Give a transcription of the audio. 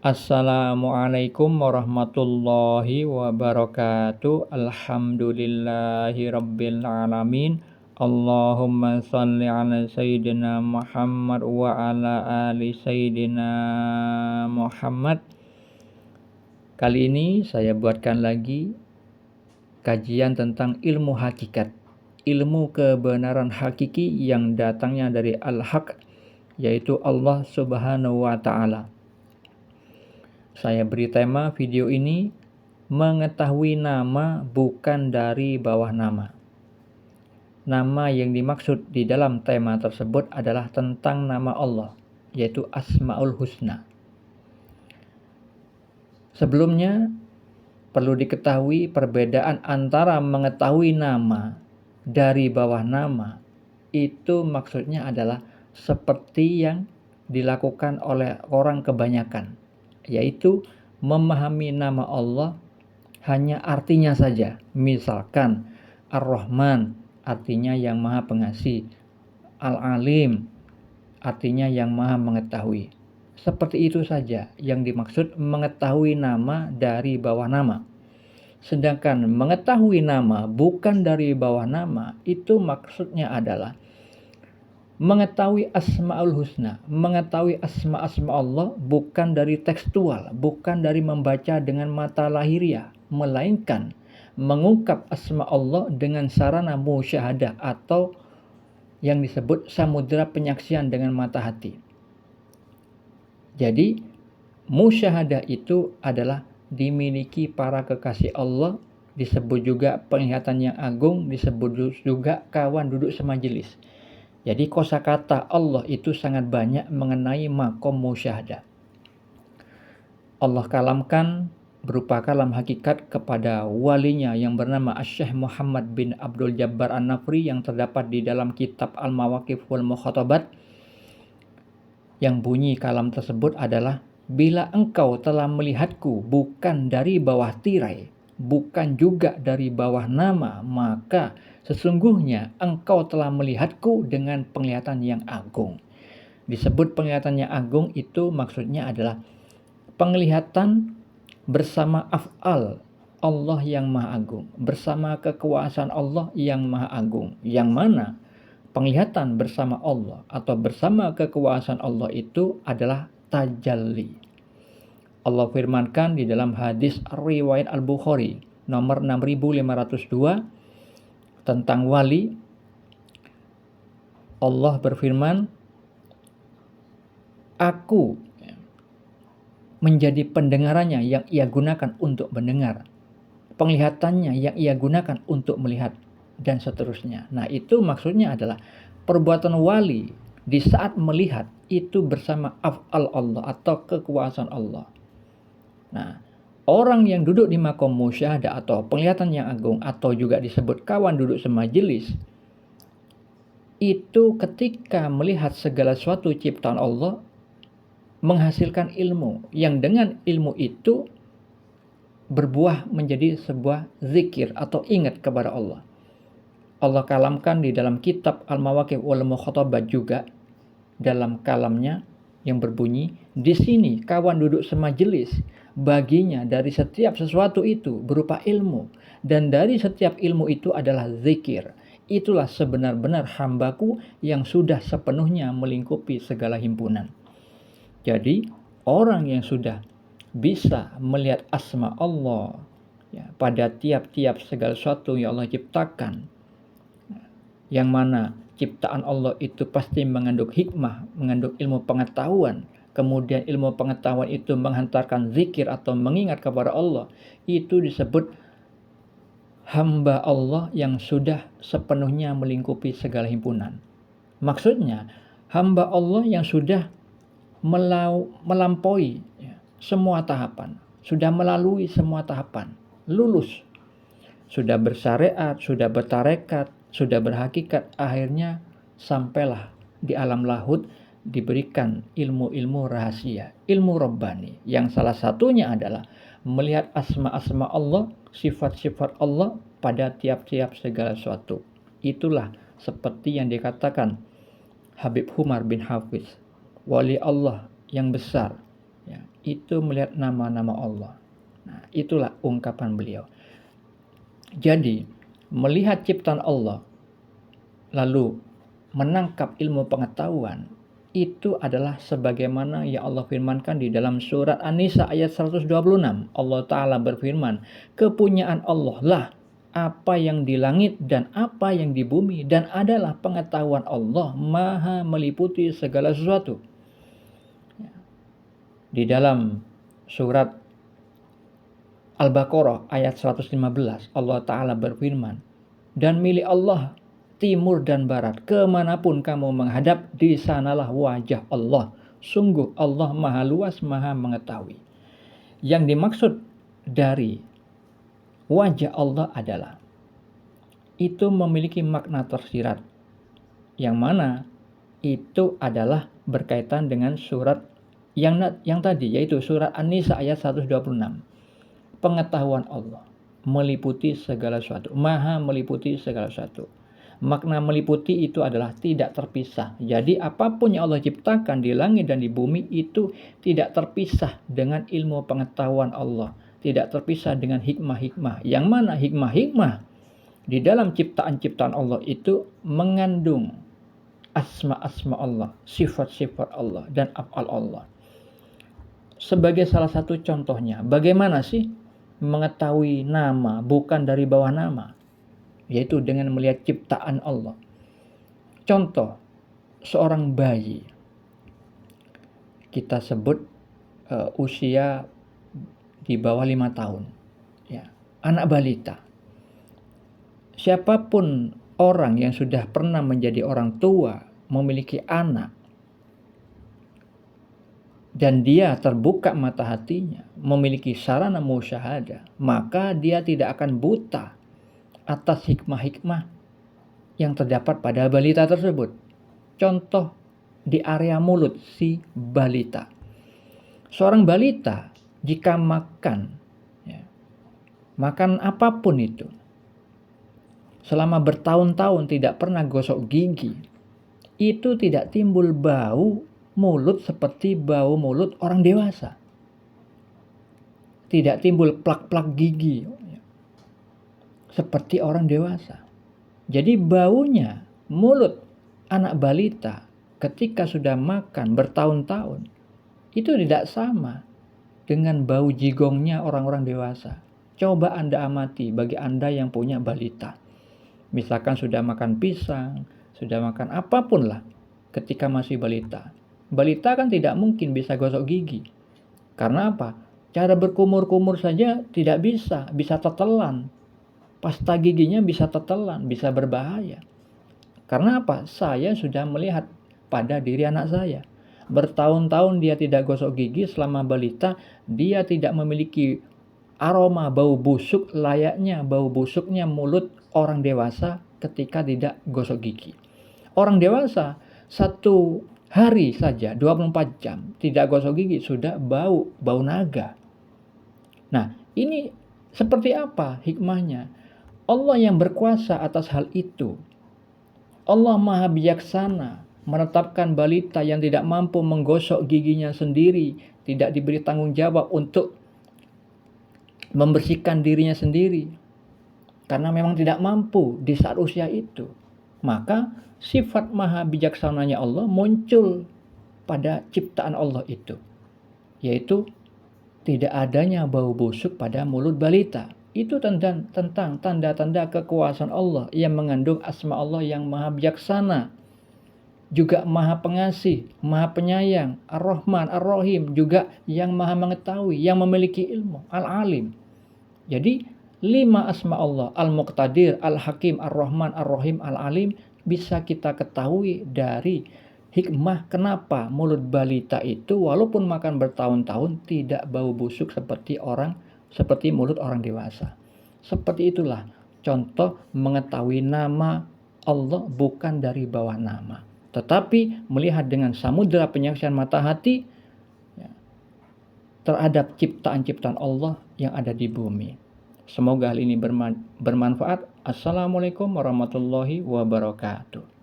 Assalamualaikum warahmatullahi wabarakatuh. Alhamdulillahi rabbil alamin. Allahumma salli ala sayyidina Muhammad wa ala ali sayyidina Muhammad. Kali ini saya buatkan lagi kajian tentang ilmu hakikat, ilmu kebenaran hakiki yang datangnya dari Al-Haq, yaitu Allah Subhanahu wa Ta'ala. Saya beri tema video ini, mengetahui nama bukan dari bawah nama. Nama yang dimaksud di dalam tema tersebut adalah tentang nama Allah, yaitu Asmaul Husna. Sebelumnya, perlu diketahui perbedaan antara mengetahui nama dari bawah nama. Itu maksudnya adalah seperti yang dilakukan oleh orang kebanyakan, yaitu memahami nama Allah hanya artinya saja. Misalkan Ar-Rahman artinya yang maha pengasih, Al-Alim artinya yang maha mengetahui. Seperti itu saja yang dimaksud mengetahui nama dari bawah nama. Sedangkan mengetahui nama bukan dari bawah nama, itu maksudnya adalah mengetahui Asmaul Husna, mengetahui asma-asma Allah bukan dari tekstual, bukan dari membaca dengan mata lahiriah, melainkan mengungkap asma Allah dengan sarana musyahadah atau yang disebut samudera penyaksian dengan mata hati. Jadi musyahadah itu adalah dimiliki para kekasih Allah, disebut juga penglihatan yang agung, disebut juga kawan duduk semajelis. Jadi kosakata Allah itu sangat banyak mengenai makom musyahadah. Allah kalamkan berupa kalam hakikat kepada walinya yang bernama Asy-Syaikh Muhammad bin Abdul Jabbar An-Nafri yang terdapat di dalam kitab Al-Mawaqif wal Mukhatabat, yang bunyi kalam tersebut adalah, bila engkau telah melihatku bukan dari bawah tirai, bukan juga dari bawah nama, maka sesungguhnya engkau telah melihatku dengan penglihatan yang agung. Disebut penglihatan yang agung itu maksudnya adalah penglihatan bersama af'al Allah yang maha agung, bersama kekuasaan Allah yang maha agung, yang mana penglihatan bersama Allah atau bersama kekuasaan Allah itu adalah tajalli. Allah firmankan di dalam hadis riwayat Al-Bukhari nomor 6502 tentang wali. Allah berfirman, aku menjadi pendengarannya yang ia gunakan untuk mendengar, penglihatannya yang ia gunakan untuk melihat, dan seterusnya. Nah, itu maksudnya adalah perbuatan wali di saat melihat itu bersama af'al Allah atau kekuasaan Allah. Nah, orang yang duduk di makom musyahadah atau penglihatan yang agung atau juga disebut kawan duduk semajelis, itu ketika melihat segala sesuatu ciptaan Allah menghasilkan ilmu, yang dengan ilmu itu berbuah menjadi sebuah zikir atau ingat kepada Allah. Allah kalamkan di dalam kitab Al-Mawaqif wal Mukhatabat juga dalam kalamnya yang berbunyi, di sini kawan duduk semajelis, baginya dari setiap sesuatu itu berupa ilmu, dan dari setiap ilmu itu adalah zikir. Itulah sebenar-benar hambaku yang sudah sepenuhnya melingkupi segala himpunan. Jadi orang yang sudah bisa melihat asma Allah pada tiap-tiap segala sesuatu yang Allah ciptakan, yang mana ciptaan Allah itu pasti mengandung hikmah, mengandung ilmu pengetahuan, kemudian ilmu pengetahuan itu menghantarkan zikir atau mengingat kepada Allah, itu disebut hamba Allah yang sudah sepenuhnya melingkupi segala himpunan. Maksudnya hamba Allah yang sudah melampaui semua tahapan, sudah melalui semua tahapan, lulus, sudah bersyariat, sudah bertarekat, sudah berhakikat, akhirnya sampailah di alam lahud, diberikan ilmu-ilmu rahasia, ilmu Rabbani, yang salah satunya adalah melihat asma-asma Allah, sifat-sifat Allah pada tiap-tiap segala sesuatu. Itulah seperti yang dikatakan Habib Umar bin Hafiz, wali Allah yang besar, itu melihat nama-nama Allah. Nah, itulah ungkapan beliau. Jadi, melihat ciptaan Allah, lalu menangkap ilmu pengetahuan, itu adalah sebagaimana yang Allah firmankan di dalam surat An-Nisa ayat 126. Allah Ta'ala berfirman, kepunyaan Allah lah apa yang di langit dan apa yang di bumi, dan adalah pengetahuan Allah maha meliputi segala sesuatu. Di dalam surat Al-Baqarah ayat 115, Allah Ta'ala berfirman, dan milik Allah timur dan barat, kemanapun kamu menghadap, di sanalah wajah Allah. Sungguh Allah maha luas, maha mengetahui. Yang dimaksud dari wajah Allah adalah itu memiliki makna tersirat, yang mana itu adalah berkaitan dengan surat yang tadi, yaitu surat An-Nisa ayat 126. Pengetahuan Allah meliputi segala sesuatu, maha meliputi segala sesuatu. Makna meliputi itu adalah tidak terpisah. Jadi apapun yang Allah ciptakan di langit dan di bumi itu tidak terpisah dengan ilmu pengetahuan Allah, tidak terpisah dengan hikmah-hikmah. Yang mana hikmah-hikmah di dalam ciptaan-ciptaan Allah itu mengandung asma-asma Allah, sifat-sifat Allah, dan af'al Allah. Sebagai salah satu contohnya, bagaimana sih mengetahui nama bukan dari bawah nama? Yaitu dengan melihat ciptaan Allah. Contoh, seorang bayi, kita sebut usia di bawah 5 tahun, ya, anak balita. Siapapun orang yang sudah pernah menjadi orang tua, memiliki anak, dan dia terbuka mata hatinya, memiliki sarana musyahadah, maka dia tidak akan buta atas hikmah-hikmah yang terdapat pada balita tersebut. Contoh di area mulut si balita. Seorang balita jika makan, ya, makan apapun itu, selama bertahun-tahun tidak pernah gosok gigi, itu tidak timbul bau mulut seperti bau mulut orang dewasa. Tidak timbul plak-plak gigi seperti orang dewasa. Jadi baunya mulut anak balita ketika sudah makan bertahun-tahun itu tidak sama dengan bau jigongnya orang-orang dewasa. Coba Anda amati bagi Anda yang punya balita. Misalkan sudah makan pisang, sudah makan apapun lah ketika masih balita. Balita kan tidak mungkin bisa gosok gigi. Karena apa? Cara berkumur-kumur saja tidak bisa tetelan. Pasta giginya bisa tetelan, bisa berbahaya. Karena apa? Saya sudah melihat pada diri anak saya. Bertahun-tahun dia tidak gosok gigi selama balita, dia tidak memiliki aroma bau busuk layaknya bau busuknya mulut orang dewasa ketika tidak gosok gigi. Orang dewasa 1 hari saja 24 jam tidak gosok gigi sudah bau naga. Nah, ini seperti apa hikmahnya? Allah yang berkuasa atas hal itu. Allah maha bijaksana menetapkan balita yang tidak mampu menggosok giginya sendiri, tidak diberi tanggung jawab untuk membersihkan dirinya sendiri, karena memang tidak mampu di saat usia itu. Maka sifat maha bijaksananya Allah muncul pada ciptaan Allah itu, yaitu tidak adanya bau busuk pada mulut balita. Itu tentang tanda-tanda kekuasaan Allah yang mengandung asma Allah yang maha bijaksana, juga maha pengasih, maha penyayang, Ar-Rahman, Ar-Rahim, juga yang maha mengetahui, yang memiliki ilmu, Al-Alim. Jadi 5 asma Allah, Al-Muqtadir, Al-Hakim, Ar-Rahman, Ar-Rahim, Al-Alim, bisa kita ketahui dari hikmah kenapa mulut balita itu walaupun makan bertahun-tahun tidak bau busuk seperti mulut orang dewasa. Seperti itulah contoh mengetahui nama Allah bukan dari bawah nama, tetapi melihat dengan samudera penyaksian mata hati terhadap ciptaan-ciptaan Allah yang ada di bumi. Semoga hal ini bermanfaat. Assalamualaikum warahmatullahi wabarakatuh.